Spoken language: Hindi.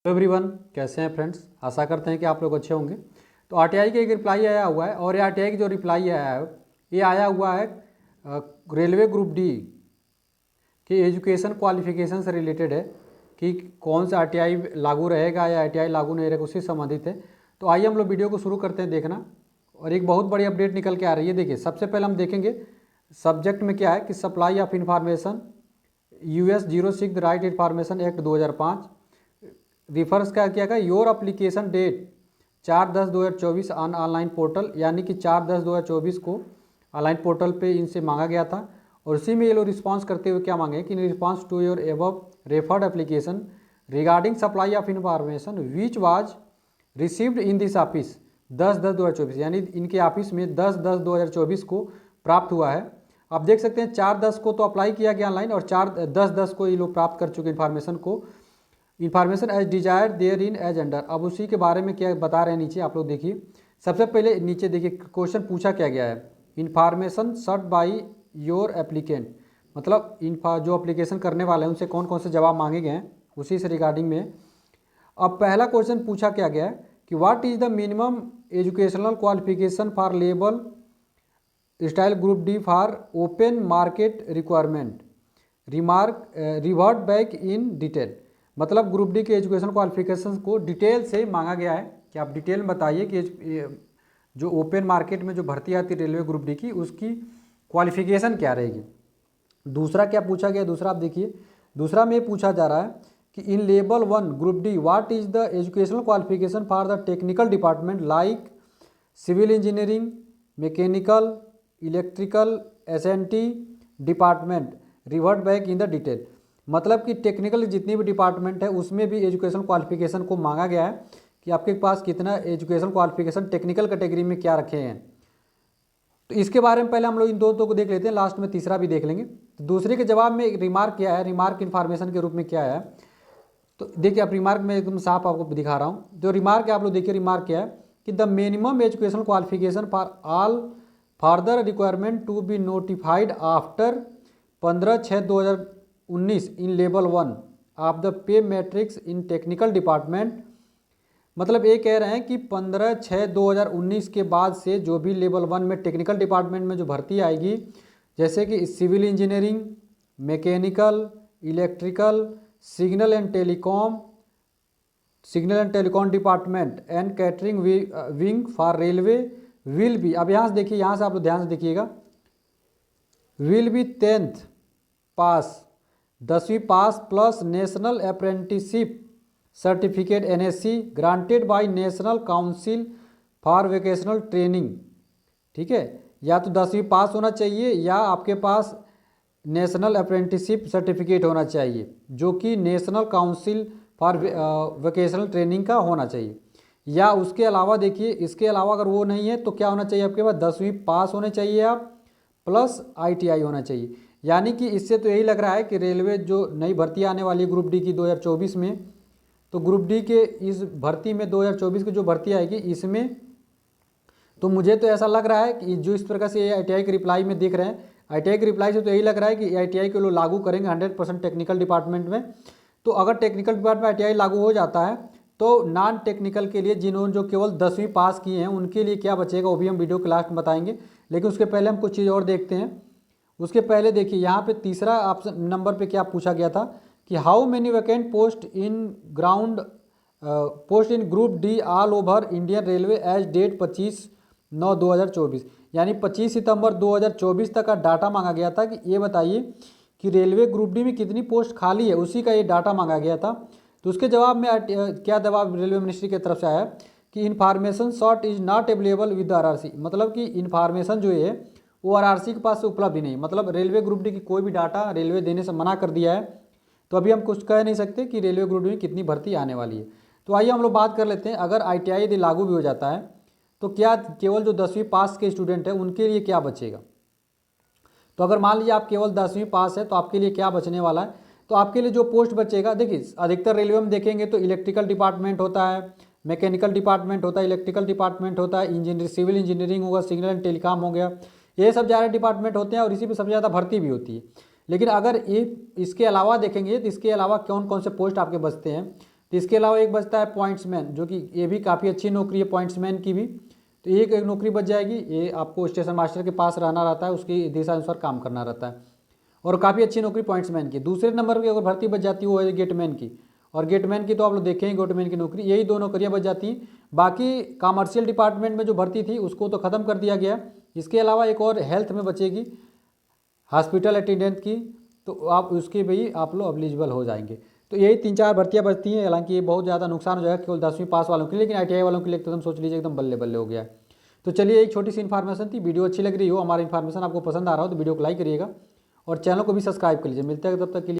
हेलो एवरीवन, कैसे हैं फ्रेंड्स। आशा करते हैं कि आप लोग अच्छे होंगे। तो आरटीआई का एक रिप्लाई आया हुआ है और ये आरटीआई की जो रिप्लाई आया है ये आया हुआ है रेलवे ग्रुप डी की एजुकेशन क्वालिफिकेशन से रिलेटेड है कि कौन सा आरटीआई लागू रहेगा या आरटीआई लागू नहीं रहेगा, उससे संबंधित है। तो आइए हम लोग वीडियो को शुरू करते हैं देखना। और एक बहुत बड़ी अपडेट निकल के आ रही है। देखिए, सबसे पहले हम देखेंगे सब्जेक्ट में क्या है कि supply of information US 06 right information act 2005 refers क्या किया गया, your application date 4/10/2024 on online portal, यानी कि 4/10/2024 को ऑनलाइन पोर्टल पे इनसे मांगा गया था। और उसी में ये लोग रिस्पांस करते हुए क्या मांगे कि in response to your above referred application regarding supply of information which was received in this office 10/10/2024, यानी इनके ऑफिस में 10/10/2024 को प्राप्त हुआ है। आप देख सकते हैं 4/10 को तो अप्लाई किया गया ऑनलाइन और 4/10/10 को ये लोग प्राप्त कर चुके इन्फॉर्मेशन को। Information as desire therein as under. अब उसी के बारे में क्या बता रहे हैं नीचे आप लोग देखिए। सबसे पहले नीचे देखिए क्वेश्चन पूछा क्या गया है, information sought by your applicant, मतलब जो एप्लीकेशन करने वाले हैं उनसे कौन कौन से जवाब मांगे गए हैं उसी से रिगार्डिंग में। अब पहला क्वेश्चन पूछा क्या गया है कि what is the minimum educational qualification for level style group D for open market requirement revert back in detail. मतलब ग्रुप डी के एजुकेशन क्वालिफिकेशन को डिटेल से मांगा गया है कि आप डिटेल में बताइए कि जो ओपन मार्केट में जो भर्ती आती है रेलवे ग्रुप डी की उसकी क्वालिफिकेशन क्या रहेगी। दूसरा क्या पूछा गया, दूसरा आप देखिए, दूसरा में पूछा जा रहा है कि in level 1 group D what is the educational qualification for the technical department like civil engineering, mechanical, electrical, SNT department revert back in the detail. मतलब कि टेक्निकल जितनी भी डिपार्टमेंट है उसमें भी एजुकेशन क्वालिफिकेशन को मांगा गया है कि आपके पास कितना एजुकेशन क्वालिफिकेशन टेक्निकल कैटेगरी में क्या रखे हैं। तो इसके बारे में पहले हम लोग इन दो को देख लेते हैं, लास्ट में तीसरा भी देख लेंगे। तो दूसरे के जवाब में एक रिमार्क क्या है, रिमार्क इन्फॉर्मेशन के रूप में क्या है। तो देखिए, आप रिमार्क में एकदम साफ आपको दिखा रहा हूँ। जो रिमार्क है आप लोग देखिए, रिमार्क क्या है कि the minimum education qualification for all further requirement to be notified after 15/6/2019 in level 1 of the pay matrix in technical department. मतलब ये कह रहे हैं कि 15/6/2019 के बाद से जो भी लेवल 1 में टेक्निकल डिपार्टमेंट में जो भर्ती आएगी, जैसे कि civil engineering, mechanical, electrical, signal and telecom department and catering wing for railway will be. अब यहाँ से देखिए, यहाँ से आप लोग ध्यान से देखिएगा, विल बी 10th पास, 10वीं pass plus national apprenticeship certificate NSC granted by national council for vocational training. ठीक है, या तो 10वीं पास होना चाहिए या आपके पास नेशनल अप्रेंटिसशिप सर्टिफिकेट होना चाहिए जो कि national council for vocational training का होना चाहिए। या उसके अलावा देखिए, इसके अलावा अगर वो नहीं है तो क्या होना चाहिए, आपके पास 10वीं पास होने चाहिए आप प्लस ITI होना चाहिए। यानी कि इससे तो यही लग रहा है कि रेलवे जो नई भर्ती आने वाली है ग्रुप डी की 2024 में, तो ग्रुप डी के इस भर्ती में 2024 की जो भर्ती आएगी इसमें तो मुझे तो ऐसा लग रहा है कि जो इस प्रकार से ITI के रिप्लाई में देख रहे हैं, ITI के रिप्लाई से तो यही लग रहा है कि ITI को लोग लागू करेंगे 100% टेक्निकल डिपार्टमेंट में। तो अगर टेक्निकल डिपार्टमेंट ITI लागू हो जाता है तो नॉन टेक्निकल के लिए जिन्होंने जो केवल 10वीं पास किए हैं उनके लिए क्या बचेगा वो भी हम वीडियो के लास्ट में बताएंगे। लेकिन उसके पहले हम कुछ चीज़ और देखते हैं। उसके पहले देखिए, यहाँ पे तीसरा ऑप्शन नंबर पे क्या पूछा गया था कि how many vacant post in group D all over Indian railway as date 25/9/2024, यानी 25 सितंबर 2024 तक का डाटा मांगा गया था कि ये बताइए कि रेलवे ग्रुप डी में कितनी पोस्ट खाली है, उसी का ये डाटा मांगा गया था। तो उसके जवाब में क्या जवाब रेलवे मिनिस्ट्री की तरफ से आया कि information short is not available with RRC। मतलब कि इन्फॉर्मेशन जो है वो RRC के पास से उपलब्ध ही नहीं, मतलब रेलवे ग्रुप डी की कोई भी डाटा रेलवे देने से मना कर दिया है। तो अभी हम कुछ कह नहीं सकते कि रेलवे ग्रुप डी में कितनी भर्ती आने वाली है। तो आइए हम लोग बात कर लेते हैं, अगर ITI यदि लागू भी हो जाता है तो क्या केवल जो 10वीं पास के स्टूडेंट हैं उनके लिए क्या बचेगा। तो अगर मान लीजिए आप केवल 10वीं पास है तो आपके लिए क्या बचने वाला है। तो आपके लिए जो पोस्ट बचेगा, देखिए अधिकतर रेलवे में देखेंगे तो इलेक्ट्रिकल डिपार्टमेंट होता है, मैकेनिकल डिपार्टमेंट होता है, इलेक्ट्रिकल डिपार्टमेंट होता है, इंजीनियर सिविल इंजीनियरिंग होगा, सिग्नल एंड टेलीकॉम हो गया, ये सब ज़्यादा डिपार्टमेंट होते हैं और इसी पर सबसे ज़्यादा भर्ती भी होती है। लेकिन अगर ये इसके अलावा देखेंगे तो इसके अलावा कौन कौन से पोस्ट आपके बचते हैं। तो इसके अलावा एक बचता है पॉइंट्समैन, जो कि ये भी काफ़ी अच्छी नौकरी है पॉइंट्समैन की भी। तो एक नौकरी बच जाएगी, ये आपको स्टेशन मास्टर के पास रहना रहता है, उसकी दिशानुसार काम करना रहता है और काफ़ी अच्छी नौकरी पॉइंट्समैन की। दूसरे नंबर की अगर भर्ती बच जाती है वो है गेटमैन की, और गेटमैन की तो आप लोग देखें गेटमैन की नौकरी, यही दो नौकरियां बच जाती हैं। बाकी कॉमर्शियल डिपार्टमेंट में जो भर्ती थी उसको तो ख़त्म कर दिया गया। इसके अलावा एक और हेल्थ में बचेगी, हॉस्पिटल अटेंडेंट की, तो आप उसके भी आप लोग एलिजिबल हो जाएंगे। तो यही 3-4 भर्तियां बचती हैं। हालांकि ये बहुत ज़्यादा नुकसान हो जाएगा केवल 10वीं पास वालों के लिए, लेकिन ITI वालों के लिए एकदम सोच लीजिए एकदम बल्ले बल्ले हो गया है। तो चलिए एक छोटी सी इन्फॉर्मेशन थी, वीडियो अच्छी लग रही हो, हमारा इन्फॉर्मेशन आपको पसंद आ रहा हो तो वीडियो को लाइक करिएगा और चैनल को भी सब्सक्राइब कर लीजिए। मिलते हैं तब तक के लिए।